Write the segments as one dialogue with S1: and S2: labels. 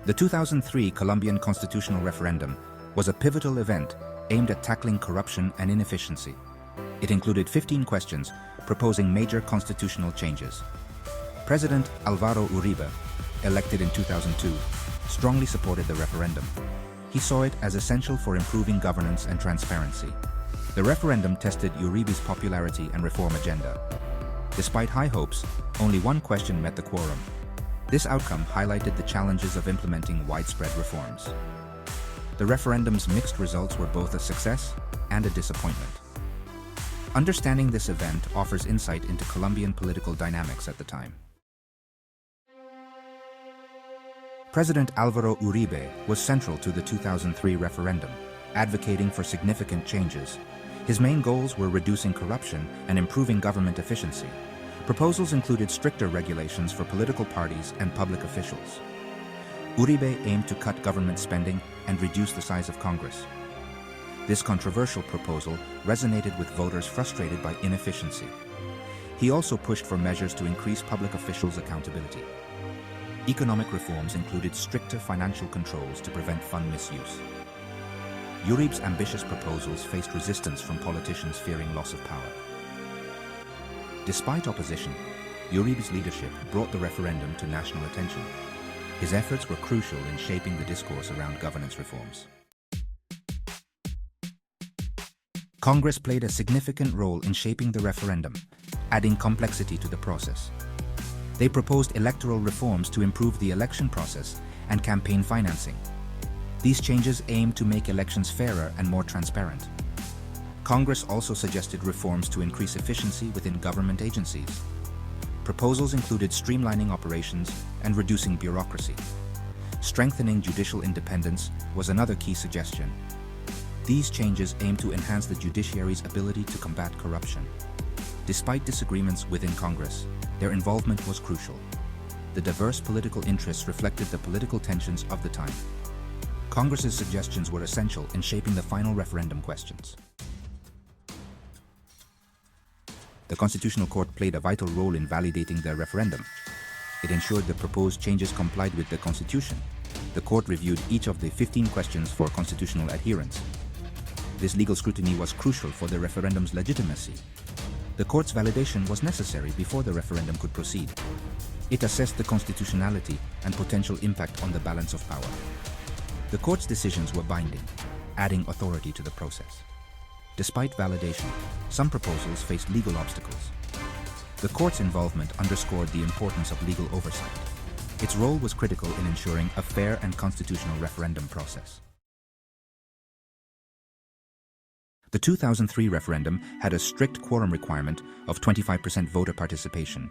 S1: The 2003 Colombian constitutional referendum was a pivotal event aimed at tackling corruption and inefficiency. It included 15 questions proposing major constitutional changes. President Álvaro Uribe, elected in 2002, strongly supported the referendum. He saw it as essential for improving governance and transparency. The referendum tested Uribe's popularity and reform agenda. Despite high hopes, only one question met the quorum. This outcome highlighted the challenges of implementing widespread reforms. The referendum's mixed results were both a success and a disappointment. Understanding this event offers insight into Colombian political dynamics at the time. President Álvaro Uribe was central to the 2003 referendum, advocating for significant changes. His main goals were reducing corruption and improving government efficiency. Proposals included stricter regulations for political parties and public officials. Uribe aimed to cut government spending and reduce the size of Congress. This controversial proposal resonated with voters frustrated by inefficiency. He also pushed for measures to increase public officials' accountability. Economic reforms included stricter financial controls to prevent fund misuse. Uribe's ambitious proposals faced resistance from politicians fearing loss of power. Despite opposition, Uribe's leadership brought the referendum to national attention. His efforts were crucial in shaping the discourse around governance reforms. Congress played a significant role in shaping the referendum, adding complexity to the process. They proposed electoral reforms to improve the election process and campaign financing. These changes aimed to make elections fairer and more transparent. Congress also suggested reforms to increase efficiency within government agencies. Proposals included streamlining operations and reducing bureaucracy. Strengthening judicial independence was another key suggestion. These changes aimed to enhance the judiciary's ability to combat corruption. Despite disagreements within Congress, their involvement was crucial. The diverse political interests reflected the political tensions of the time. Congress's suggestions were essential in shaping the final referendum questions. The Constitutional Court played a vital role in validating the referendum. It ensured the proposed changes complied with the Constitution. The Court reviewed each of the 15 questions for constitutional adherence. This legal scrutiny was crucial for the referendum's legitimacy. The Court's validation was necessary before the referendum could proceed. It assessed the constitutionality and potential impact on the balance of power. The Court's decisions were binding, adding authority to the process. Despite validation, some proposals faced legal obstacles. The Court's involvement underscored the importance of legal oversight. Its role was critical in ensuring a fair and constitutional referendum process. The 2003 referendum had a strict quorum requirement of 25% voter participation.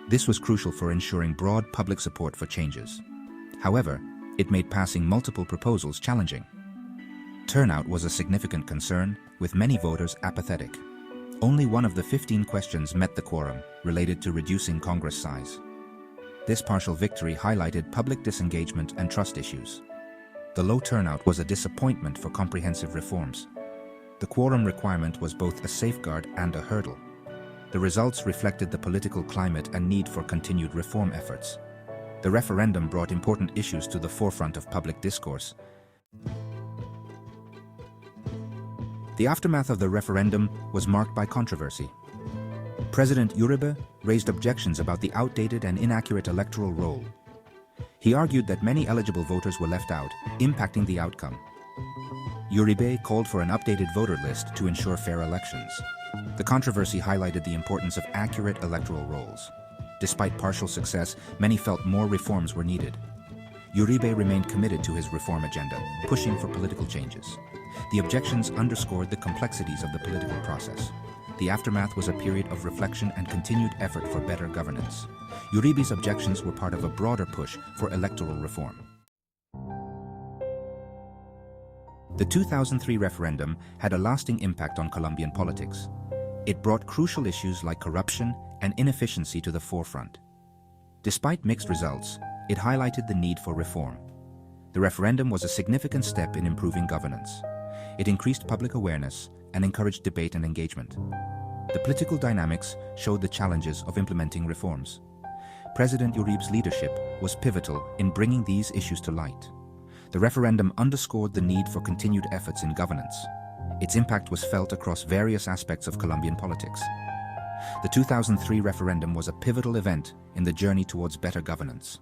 S1: This was crucial for ensuring broad public support for changes. However, it made passing multiple proposals challenging. Turnout was a significant concern, with many voters apathetic. Only one of the 15 questions met the quorum, related to reducing Congress size. This partial victory highlighted public disengagement and trust issues. The low turnout was a disappointment for comprehensive reforms. The quorum requirement was both a safeguard and a hurdle. The results reflected the political climate and need for continued reform efforts. The referendum brought important issues to the forefront of public discourse. The aftermath of the referendum was marked by controversy. President Uribe raised objections about the outdated and inaccurate electoral roll. He argued that many eligible voters were left out, impacting the outcome. Uribe called for an updated voter list to ensure fair elections. The controversy highlighted the importance of accurate electoral rolls. Despite partial success, many felt more reforms were needed. Uribe remained committed to his reform agenda, pushing for political changes. The objections underscored the complexities of the political process. The aftermath was a period of reflection and continued effort for better governance. Uribe's objections were part of a broader push for electoral reform. The 2003 referendum had a lasting impact on Colombian politics. It brought crucial issues like corruption and inefficiency to the forefront. Despite mixed results, it highlighted the need for reform. The referendum was a significant step in improving governance. It increased public awareness and encouraged debate and engagement. The political dynamics showed the challenges of implementing reforms. President Uribe's leadership was pivotal in bringing these issues to light. The referendum underscored the need for continued efforts in governance. Its impact was felt across various aspects of Colombian politics. The 2003 referendum was a pivotal event in the journey towards better governance.